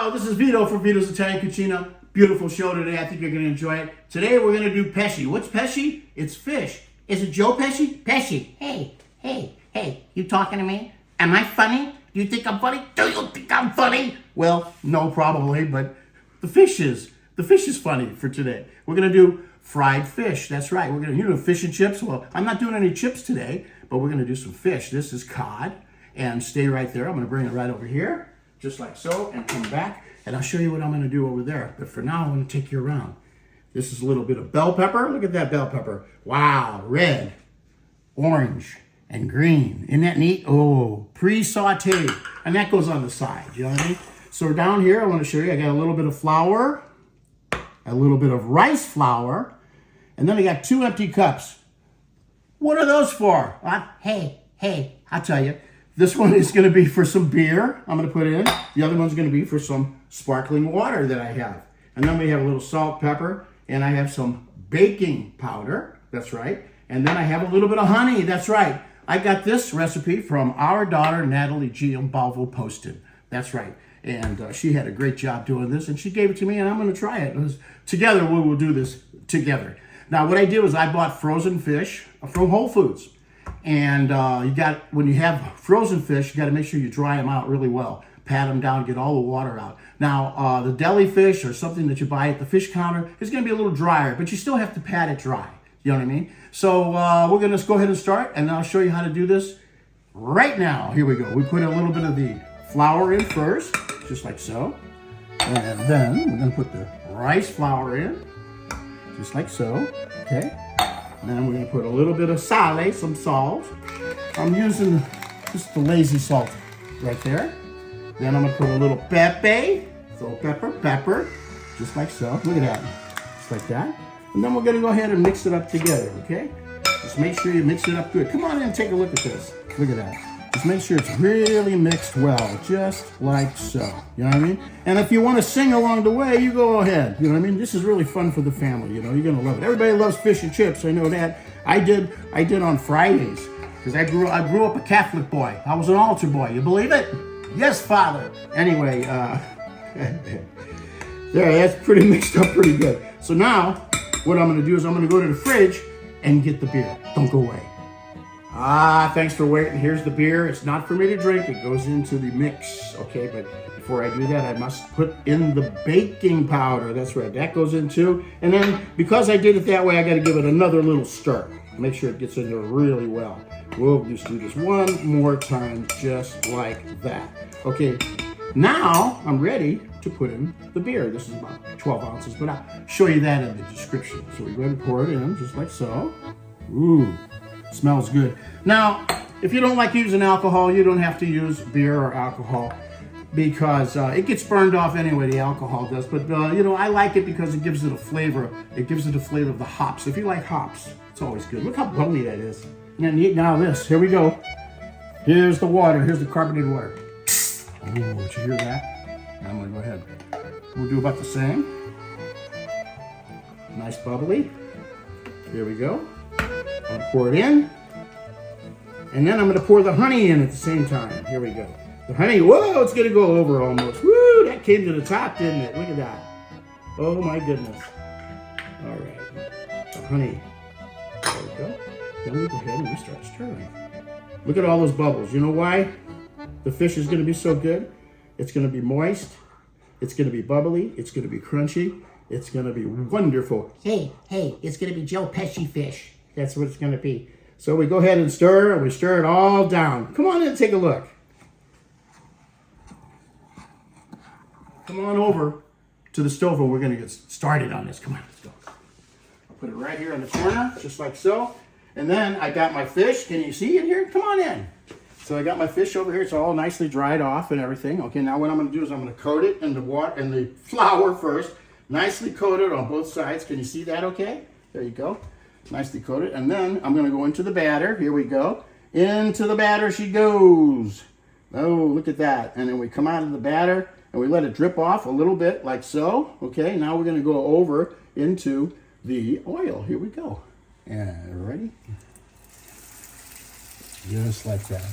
Ciao, this is Vito for Vito's Italian Cucina. Beautiful show today. I think you're going to enjoy it. Today we're going to do pesce. What's pesce? It's fish. Is it Joe Pesci? Pesce. Hey, you talking to me? Am I funny? Do you think I'm funny? Do you think I'm funny? Well, no, probably, but the fish is. The fish is funny for today. We're going to do fried fish. That's right. We're going to do fish and chips. Well, I'm not doing any chips today, but we're going to do some fish. This is cod. And stay right there. I'm going to bring it right over here, just like so, and come back. And I'll show you what I'm going to do over there. But for now, I'm going to take you around. This is a little bit of bell pepper. Look at that bell pepper. Wow, red, orange, and green. Isn't that neat? Oh, pre-sauteed. And that goes on the side, you know what I mean? So down here, I want to show you, I got a little bit of flour, a little bit of rice flour, and then I got 2 empty cups. What are those for? Hey, I'll tell you. This one is going to be for some beer I'm going to put in. The other one's going to be for some sparkling water that I have. And then we have a little salt, pepper, and I have some baking powder. That's right. And then I have a little bit of honey. That's right. I got this recipe from our daughter, Natalie Giambalvo Poston. That's right. And she had a great job doing this, and she gave it to me, and I'm going to try it. Together, we will do this together. Now, what I did was I bought frozen fish from Whole Foods. And when you have frozen fish, you got to make sure you dry them out really well. Pat them down, get all the water out. Now, the deli fish or something that you buy at the fish counter is going to be a little drier, but you still have to pat it dry. You know what I mean? So we're going to go ahead and start, and I'll show you how to do this right now. Here we go. We put a little bit of the flour in first, just like so. And then we're going to put the rice flour in, just like so. Okay. And then we're going to put a little bit of sale, some salt. I'm using just the lazy salt right there. Then I'm going to put a little pepe, so pepper, just like so. Look at that, just like that. And then we're going to go ahead and mix it up together, okay? Just make sure you mix it up good. Come on in and take a look at this. Look at that. Just make sure it's really mixed well, just like so. You know what I mean? And if you want to sing along the way, you go ahead. You know what I mean? This is really fun for the family. You know, you're gonna love it. Everybody loves fish and chips. I know that. I did on Fridays because I grew up a Catholic boy. I was an altar boy. You believe it? Yes, Father. Anyway, there. That's pretty mixed up pretty good. So now, what I'm gonna do is I'm gonna go to the fridge and get the beer. Don't go away. Thanks for waiting. Here's the beer. It's not for me to drink. It goes into the mix. Okay, but before I do that, I must put in the baking powder. That's right. That goes in too. And then because I did it that way, I got to give it another little stir. Make sure it gets in there really well. We'll just do this one more time, just like that. Okay, now I'm ready to put in the beer. This is about 12 ounces, but I'll show you that in the description. So we go ahead and pour it in just like so. Ooh. Smells good. Now, if you don't like using alcohol, you don't have to use beer or alcohol because it gets burned off anyway, the alcohol does. But, you know, I like it because it gives it a flavor. It gives it a flavor of the hops. If you like hops, it's always good. Look how bubbly that is. Now this, here we go. Here's the water. Here's the carbonated water. Oh, did you hear that? I'm going to go ahead. We'll do about the same. Nice bubbly. Here we go. I'm going to pour it in, and then I'm going to pour the honey in at the same time. Here we go. The honey, whoa, it's going to go over almost. Woo, that came to the top, didn't it? Look at that. Oh, my goodness. All right. The honey. There we go. Then we go ahead and we start stirring. Look at all those bubbles. You know why the fish is going to be so good? It's going to be moist. It's going to be bubbly. It's going to be crunchy. It's going to be wonderful. Hey, it's going to be Joe Pesci fish. That's what it's going to be. So we go ahead and stir, and we stir it all down. Come on in and take a look. Come on over to the stove, and we're going to get started on this. Come on, let's go. I'll put it right here in the corner, just like so. And then I got my fish. Can you see it here? Come on in. So I got my fish over here. It's all nicely dried off and everything. Okay, now what I'm going to do is I'm going to coat it in the water and the flour first. Nicely coated on both sides. Can you see that okay? There you go. Nicely coated. And then I'm going to go into the batter. Here we go. Into the batter she goes. Oh, look at that. And then we come out of the batter and we let it drip off a little bit like so. Okay, now we're going to go over into the oil. Here we go. And ready? Just like that.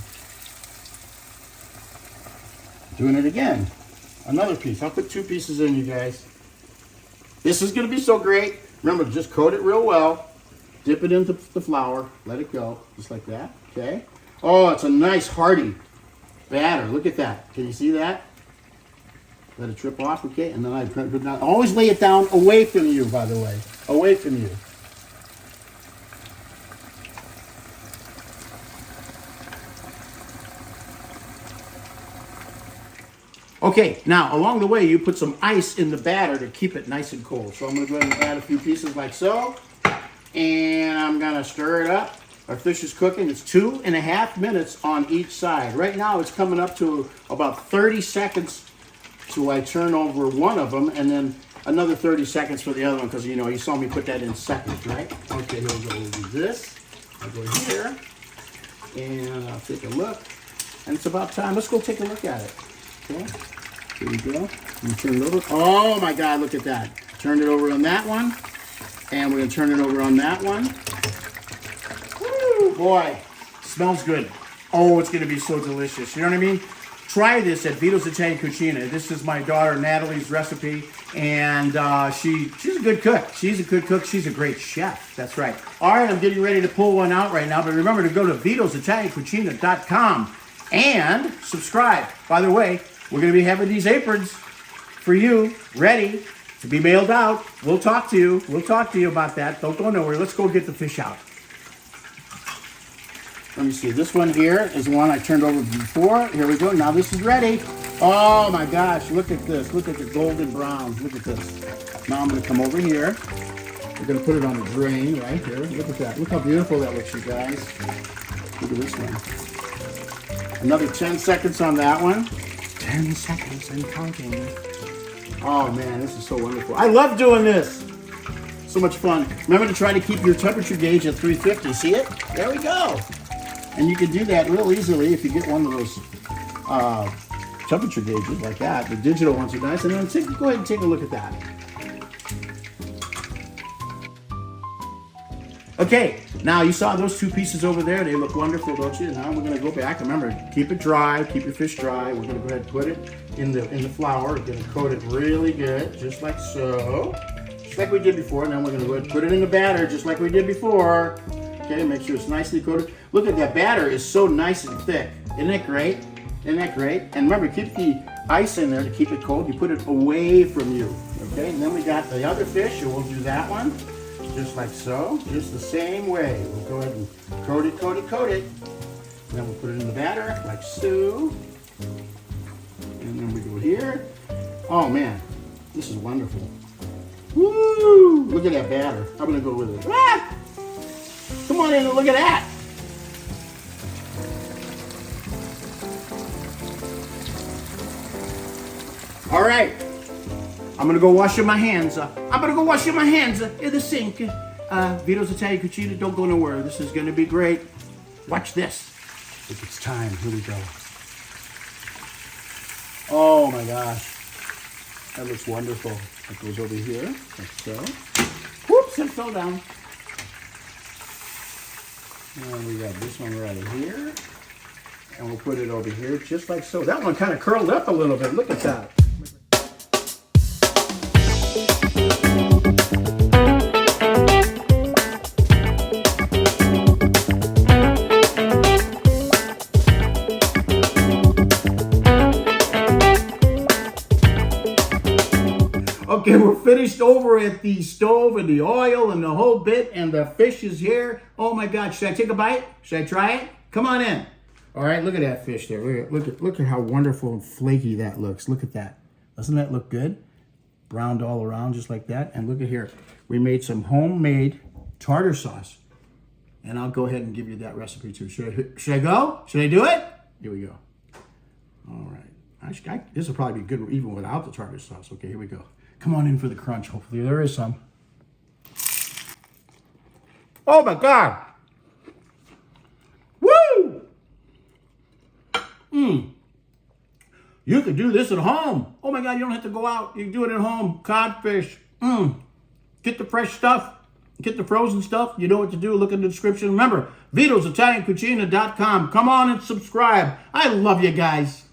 Doing it again. Another piece. I'll put 2 pieces in, you guys. This is going to be so great. Remember, just coat it real well. Dip it into the flour. Let it go. Just like that. Okay. Oh, it's a nice hearty batter. Look at that. Can you see that? Let it trip off. Okay. And then I put it down. Always lay it down away from you, by the way. Away from you. Okay, now along the way you put some ice in the batter to keep it nice and cold. So I'm going to go ahead and add a few pieces like so. And I'm going to stir it up. Our fish is cooking. It's 2.5 minutes on each side. Right now it's coming up to about 30 seconds till I turn over one of them, and then another 30 seconds for the other one, because you know you saw me put that in seconds, right? Okay, here we go. We'll do this. I'll go here, and I'll take a look. And it's about time. Let's go take a look at it. Okay, here we go. I'm turn it over. Oh my God, look at that. Turn it over on that one. And we're gonna turn it over on that one. Woo, boy, smells good. Oh, it's gonna be so delicious. You know what I mean? Try this at Vito's Italian Cucina. This is my daughter Natalie's recipe, and she's a good cook. She's a good cook. She's a great chef. That's right. All right, I'm getting ready to pull one out right now, but remember to go to vitositaliancucina.com and subscribe. By the way, we're going to be having these aprons for you ready to be mailed out. We'll talk to you. We'll talk to you about that. Don't go nowhere. Let's go get the fish out. Let me see. This one here is the one I turned over before. Here we go. Now this is ready. Oh my gosh. Look at this. Look at the golden browns. Look at this. Now I'm going to come over here. We're going to put it on the drain right here. Look at that. Look how beautiful that looks, you guys. Look at this one. Another 10 seconds on that one. 10 seconds and counting. Oh man, this is so wonderful. I love doing this. So much fun. Remember to try to keep your temperature gauge at 350. See it? There we go. And you can do that real easily if you get one of those temperature gauges like that. The digital ones are nice. And then go ahead and take a look at that. Okay, now you saw those 2 pieces over there. They look wonderful, don't you? Now we're going to go back. Remember, keep it dry. Keep your fish dry. We're going to go ahead and put it in the flour. We're going to coat it really good, just like so. Just like we did before. And then we're going to go ahead and put it in the batter, just like we did before. Okay, make sure it's nicely coated. Look at that batter is so nice and thick. Isn't that great? Isn't that great? And remember, keep the ice in there to keep it cold. You put it away from you. Okay, and then we got the other fish, and we'll do that one. Just like so, just the same way. We'll go ahead and coat it, coat it, coat it. And then we'll put it in the batter, like so. And then we go here. Oh man, this is wonderful. Woo! Look at that batter. I'm gonna go with it. Ah! Come on in and look at that. All right. I'm gonna go washing my hands. I'm gonna go washing my hands in the sink. Vito's Italian Cucina, don't go nowhere. This is gonna be great. Watch this. I think it's time. Here we go. Oh my gosh. That looks wonderful. It goes over here, like so. Whoops, it fell down. And we got this one right here. And we'll put it over here, just like so. That one kind of curled up a little bit. Look at that. Okay, we're finished over at the stove and the oil and the whole bit, and the fish is here. Oh my God, should I take a bite? Should I try it? Come on in. All right, look at that fish there. Look at how wonderful and flaky that looks. Look at that. Doesn't that look good? Browned all around just like that. And look at here. We made some homemade tartar sauce. And I'll go ahead and give you that recipe too. Should I go? Should I do it? Here we go. All right. This will probably be good even without the tartar sauce. Okay, here we go. Come on in for the crunch. Hopefully there is some. Oh my God. Woo! You could do this at home. Oh my God, you don't have to go out. You can do it at home. Codfish. Get the fresh stuff. Get the frozen stuff. You know what to do. Look in the description. Remember, vitositaliancucina.com. Come on and subscribe. I love you guys.